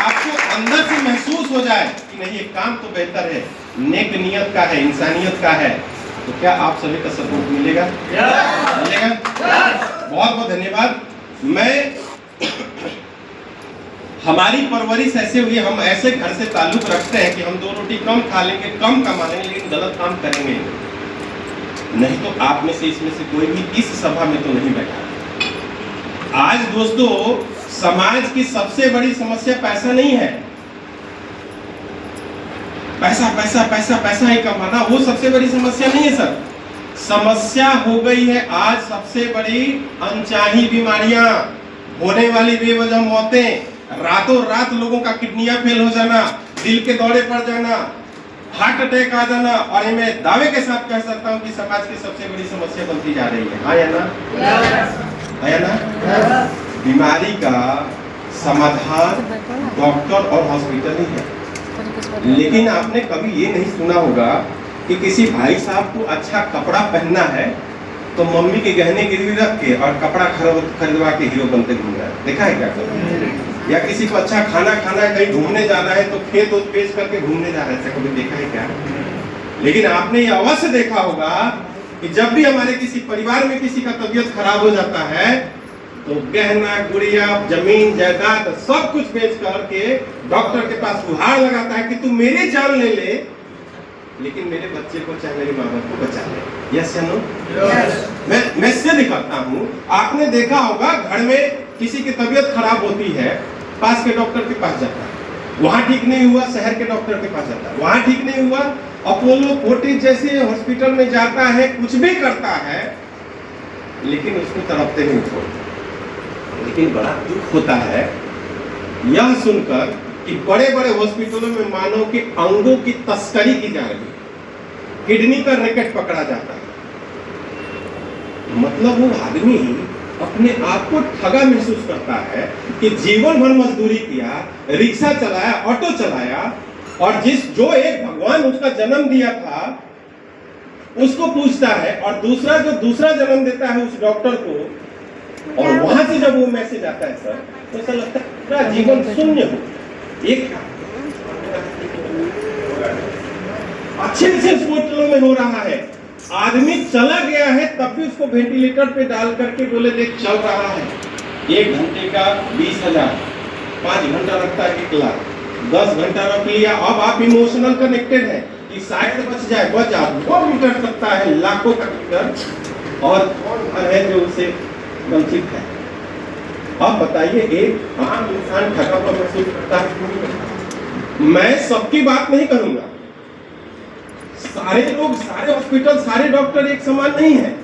आपको अंदर से महसूस हो जाए कि नहीं ये काम तो बेहतर है, नेक नियत का है, इंसानियत का है, तो क्या आप सभी का सपोर्ट मिलेगा? मिलेगा। बहुत बहुत धन्यवाद। हमारी परवरिश ऐसे हुई, हम ऐसे घर से ताल्लुक रखते हैं कि हम 2 रोटी कम खा लेंगे, कम कमा लेंगे, लेकिन गलत काम करेंगे नहीं। तो आप में से, इसमें से कोई भी इस सभा में तो नहीं बैठा। आज दोस्तों, समाज की सबसे बड़ी समस्या पैसा नहीं है। पैसा पैसा पैसा पैसा ही कमाना वो सबसे बड़ी समस्या नहीं है सर। समस्या हो गई है आज सबसे बड़ी अनचाही बीमारियां, होने वाली बेवजह मौतें, रातों रात लोगों का किडनियां फेल हो जाना, दिल के दौरे पड़ जाना, हार्ट अटैक आ जाना, और ये मैं दावे के साथ कह सकता हूं कि समाज की सबसे बड़ी समस्या बनती जा रही है। हाँ या ना? है ना? बीमारी का समाधान डॉक्टर और हॉस्पिटल ही है। लेकिन आपने कभी ये नहीं सुना होगा कि किसी भाई साहब को अच्छा कपड़ा पहनना है तो मम्मी के गहने गिरवी रख के और कपड़ा खरीदवा के हीरो बनते घूम रहा है। देखा है क्या कभी? या किसी को अच्छा खाना खाना है, कहीं घूमने जाना है तो खेत उत बेच करके घूमने जा रहे थे, कभी देखा है क्या? लेकिन आपने ये अवश्य देखा होगा कि जब भी हमारे किसी परिवार में किसी का तबीयत खराब हो जाता है तो गहना गुड़िया जमीन जायदाद सब कुछ बेच करके डॉक्टर के पास गुहार लगाता है कि तू मेरी जान ले ले, लेकिन मेरे बच्चे को चाहे मेरे माँ बाप को बचा ले। यस या नो? मैं सिद्ध करता हूँ। आपने देखा होगा घर में किसी की तबीयत खराब होती है, पास के डॉक्टर के पास जाता है, वहां ठीक नहीं हुआ शहर के डॉक्टर के पास जाता है, वहां ठीक नहीं हुआ अपोलो फोर्टिस जैसे हॉस्पिटल में जाता है, कुछ भी करता है, लेकिन उसको तड़पते नहीं छोड़ते। लेकिन बड़ा दुख होता है यह सुनकर कि बड़े बड़े हॉस्पिटलों में मानव के अंगों की तस्करी की जा रही है, किडनी का रैकेट पकड़ा जाता है। मतलब वो आदमी अपने आप को ठगा महसूस करता है कि जीवन भर मजदूरी किया, रिक्शा चलाया, ऑटो चलाया, और जो एक भगवान उसका जन्म दिया था उसको पूछता है, और दूसरा जो दूसरा जन्म देता है उस डॉक्टर को, और वहां से जब वो मैसेज आता है सर, तो ऐसा लगता है पूरा जीवन शून्य हो। एक अच्छे हॉस्पिटलों में हो रहा है, आदमी चला गया है तब भी उसको वेंटिलेटर पे डाल करके बोले देख चल रहा है, 1 घंटे का 20,000, 5 घंटा लगता है 1 लाख, 10 घंटा रख लिया। अब आप इमोशनल कनेक्टेड है कि शायद बच जाए, बच जाए, वो भी कर सकता है लाखों का टिकट, और कौन है जो उसे वंचित है? अब बताइए, एक आम इंसान ठगा पर महसूस करता है। मैं सबकी बात नहीं करूंगा, सारे लोग, सारे हॉस्पिटल, सारे डॉक्टर एक समान नहीं है।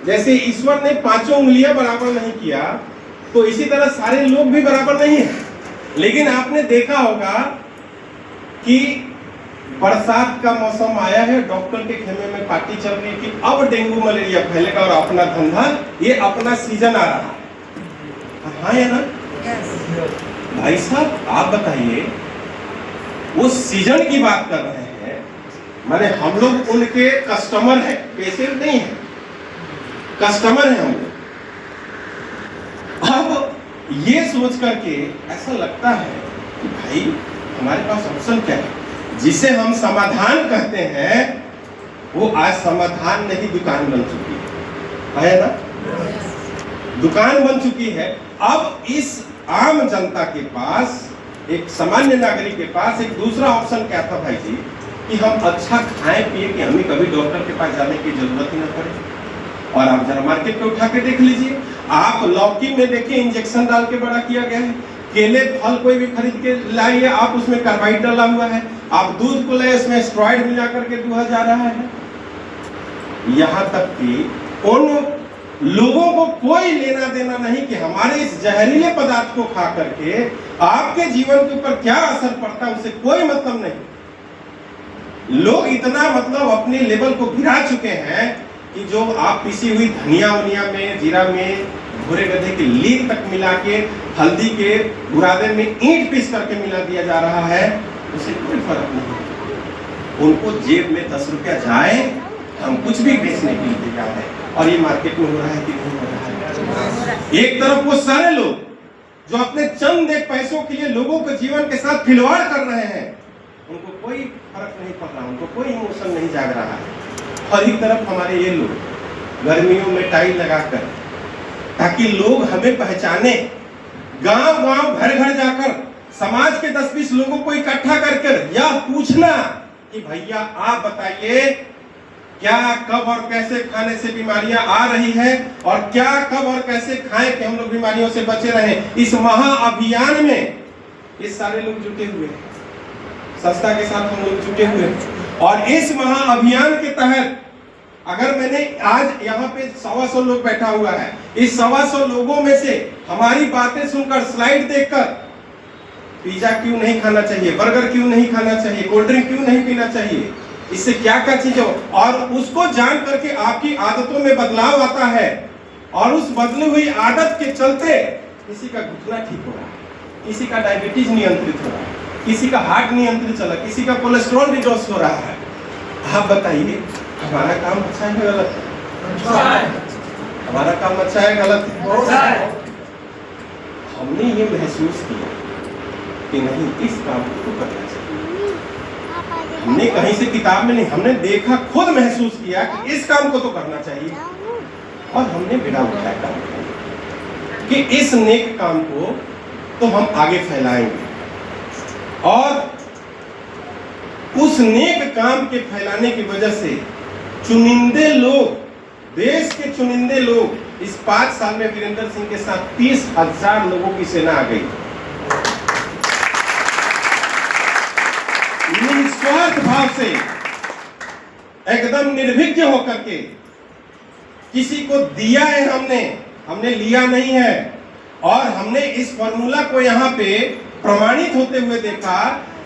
जैसे ईश्वर ने 5 उंगलियां बराबर नहीं किया, तो इसी तरह सारे लोग भी बराबर नहीं है। लेकिन आपने देखा होगा कि बरसात का मौसम आया है, डॉक्टर के खेमे में पार्टी चल रही है कि अब डेंगू मलेरिया फैलेगा और अपना धंधा, ये अपना सीजन आ रहा है। हाँ या ना? भाई साहब आप बताइए, वो सीजन की बात कर रहे हैं, माने हम लोग उनके कस्टमर हैं, पेशेंट नहीं है, कस्टमर हैं हम लोग। अब ये सोच करके ऐसा लगता है कि भाई हमारे पास ऑप्शन क्या है? जिसे हम समाधान कहते हैं वो आज समाधान नहीं, दुकान बन चुकी है ना? दुकान बन चुकी है। अब इस आम जनता के पास, एक सामान्य नागरिक के पास एक दूसरा ऑप्शन क्या था भाई जी, कि हम अच्छा खाएं पिए कि हमें कभी डॉक्टर के पास जाने की जरूरत ही ना पड़े। और आप जरा मार्केट पे उठा के देख लीजिए, आप लौकी में देखिए इंजेक्शन डाल के बड़ा किया गया है, केले फल कोई भी खरीद के लाइए आप, उसमें कार्बाइड डाला हुआ है, आप दूध को ले उसमें स्टेरॉइड मिला करके दूहा जा रहा है। यहाँ तक कि उन लोगों को कोई लेना देना नहीं कि हमारे इस जहरीले पदार्थ को खा करके आपके जीवन के ऊपर क्या असर पड़ता है, उसे कोई मतलब नहीं। लोग इतना मतलब अपने लेवल को गिरा चुके हैं कि जो आप पिसी हुई धनिया वनिया में, जीरा में, घोड़े गधे की लीक तक मिला के, हल्दी के बुरादे में ईंट पीस करके मिला दिया जा रहा है, उसे कोई फर्क नहीं। उनको जेब में 10 रुपया जाए, हम कुछ भी बेचने के लिए तैयार है। और ये मार्केट में हो रहा है कि नहीं हो रहा है? एक तरफ वो सारे लोग जो अपने चंद एक पैसों के लिए लोगों के जीवन के साथ खिलवाड़ कर रहे हैं, उनको कोई फर्क नहीं पड़ रहा, उनको कोई इमोशन नहीं जाग रहा है। और एक तरफ हमारे ये लोग गर्मियों में टाइल लगाकर, ताकि लोग हमें पहचाने, गांव गांव घर घर जाकर समाज के 10-20 लोगों को इकट्ठा कर यह पूछना कि भैया आप बताइए क्या, कब और कैसे खाने से बीमारियां आ रही है, और क्या, कब और कैसे खाएं कि हम लोग बीमारियों से बचे रहें। इस महाअभियान में ये सारे लोग जुटे हुए हैं, संस्था के साथ हम लोग जुटे हुए हैं। और इस महाअभियान के तहत अगर मैंने आज यहाँ पे 125 लोग बैठा हुआ है, इस 125 लोगों में से हमारी बातें सुनकर, स्लाइड देखकर, पिज्जा क्यों नहीं खाना चाहिए, बर्गर क्यों नहीं खाना चाहिए, कोल्ड ड्रिंक क्यों नहीं पीना चाहिए, इससे क्या क्या चीजें, और उसको जान करके आपकी आदतों में बदलाव आता है, और उस बदली हुई आदत के चलते किसी का घुटना ठीक हो रहा है, किसी का डायबिटीज नियंत्रित हो रहा है, किसी का हार्ट नियंत्रित चला, किसी का कोलेस्ट्रॉल रिड्यूस हो रहा है। आप बताइए हमारा काम अच्छा है गलत है? हमारा काम अच्छा है गलत है? हमने ये महसूस किया कि नहीं, इस काम को करना चाहिए। हमने कहीं से किताब में नहीं, हमने देखा, खुद महसूस किया कि इस काम को तो करना चाहिए, और हमने बिना उठाया काम कि इस नेक काम को तो हम आगे फैलाएंगे। और उस नेक काम के फैलाने की वजह से चुनिंदे लोग, देश के चुनिंदे लोग, इस 5 साल में वीरेंद्र सिंह के साथ 30,000 लोगों की सेना आ गई। निस्वार्थ भाव से, एकदम निर्भीक होकर के, किसी को दिया है हमने लिया नहीं है। और हमने इस फॉर्मूला को यहाँ पे प्रमाणित होते हुए देखा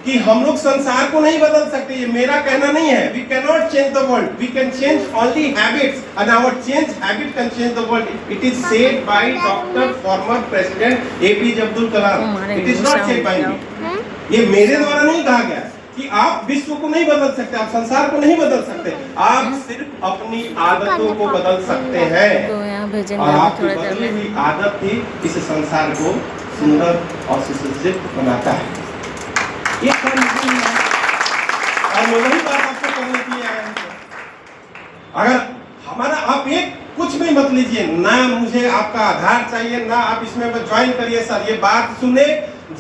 कि हम लोग संसार को नहीं बदल सकते। ये मेरा कहना नहीं है। We can not change the world, we can change only habits, and our change habit can change the world. It is said by doctor former president APJ Abdul Kalam. It is not said by me. ये मेरे द्वारा नहीं कहा गया कि आप विश्व को नहीं बदल सकते, आप संसार को नहीं बदल सकते, आप सिर्फ अपनी आदतों को बदल सकते हैं। और आपकी बदली हुई आदत ही इस संसार को सुंदर और सुसज्जित बनाता है। ये और मैं वही बात आपको करने के लिए आया हूं। अगर हमारा, आप एक कुछ भी मत लीजिए, ना मुझे आपका आधार चाहिए, ना आप इसमें ज्वाइन करिए सर। ये बात सुने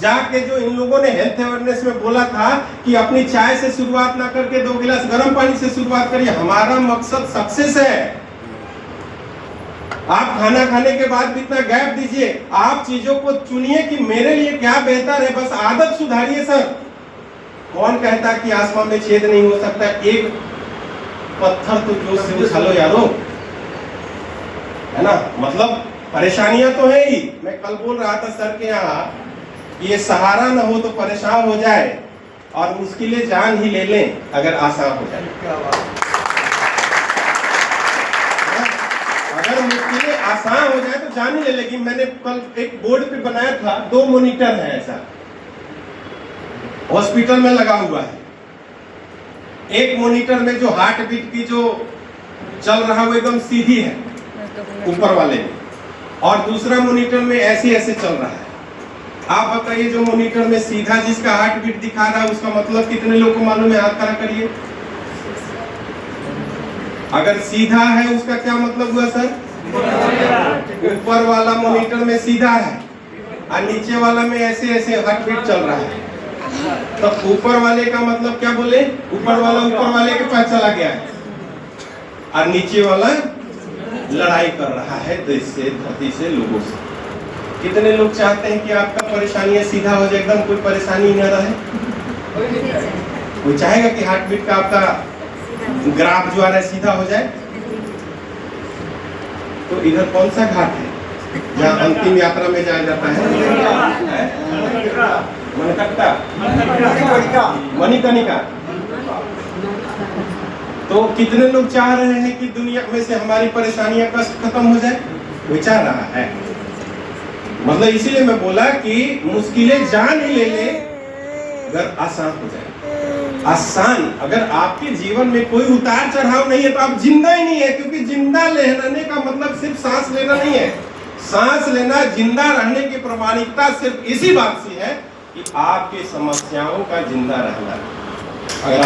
जाके, जो इन लोगों ने हेल्थ अवेयरनेस में बोला था कि अपनी चाय से शुरुआत ना करके 2 गिलास गर्म पानी से शुरुआत करिए। हमारा मकसद सक्सेस है। आप खाना खाने के बाद भी इतना गैप दीजिए, आप चीजों को चुनिए कि मेरे लिए क्या बेहतर है, बस आदत सुधारिए सर। कौन कहता कि आसमान में छेद नहीं हो सकता? एक पत्थर तो जोश से उछालो यारो, है ना। मतलब परेशानियां तो है ही। मैं कल बोल रहा था सर के यहाँ, ये सहारा न हो तो परेशान हो जाए, और मुश्किलें जान ही ले लें अगर आसान हो जाए। अगर मुश्किलें आसान हो जाए तो जान ही ले लेगी। मैंने कल एक बोर्ड पे बनाया था, 2 मॉनिटर है ऐसा, हॉस्पिटल में लगा हुआ है। एक मॉनिटर में जो हार्ट बीट की जो चल रहा है वो एकदम सीधी है ऊपर वाले में, और दूसरा मॉनिटर में ऐसे ऐसे चल रहा है। आप बताइए, जो मॉनिटर में सीधा जिसका हार्ट बीट दिखा रहा है उसका मतलब कितने लोग को मालूम है? हाथ खड़ा करिए। अगर सीधा है उसका क्या मतलब हुआ सर? ऊपर वाला मॉनिटर में सीधा है और नीचे वाला में ऐसे ऐसे हार्ट बीट चल रहा है। तो ऊपर वाले का मतलब क्या बोले? ऊपर वाला ऊपर वाले के पास चला गया है, और नीचे वाला लड़ाई कर रहा है देश से, धरती से, लोगों से। कितने लोग चाहते हैं कि आपका परेशानियां सीधा हो जाए, एकदम कोई परेशानी न रहे? कोई चाहेगा कि हार्ट बीट का आपका ग्राफ जो आ रहा है सीधा हो जाए? तो इधर कौन सा घाट है जहाँ अंतिम यात्रा में जाया जाता है? मणिकर्णिका। तो कितने लोग चाह रहे हैं कि दुनिया में से हमारी परेशानियां कष्ट खत्म हो जाए? कोई चाह रहा है? मतलब इसीलिए मैं बोला कि मुश्किलें जान ही ले ले अगर आसान हो जाए। आसान, अगर आपके जीवन में कोई उतार चढ़ाव नहीं है तो आप जिंदा ही नहीं है, क्योंकि जिंदा रहने का मतलब सिर्फ सांस लेना नहीं है। सांस लेना जिंदा रहने की प्रामाणिकता सिर्फ इसी बात से है कि आपके समस्याओं का जिंदा रहना। अगर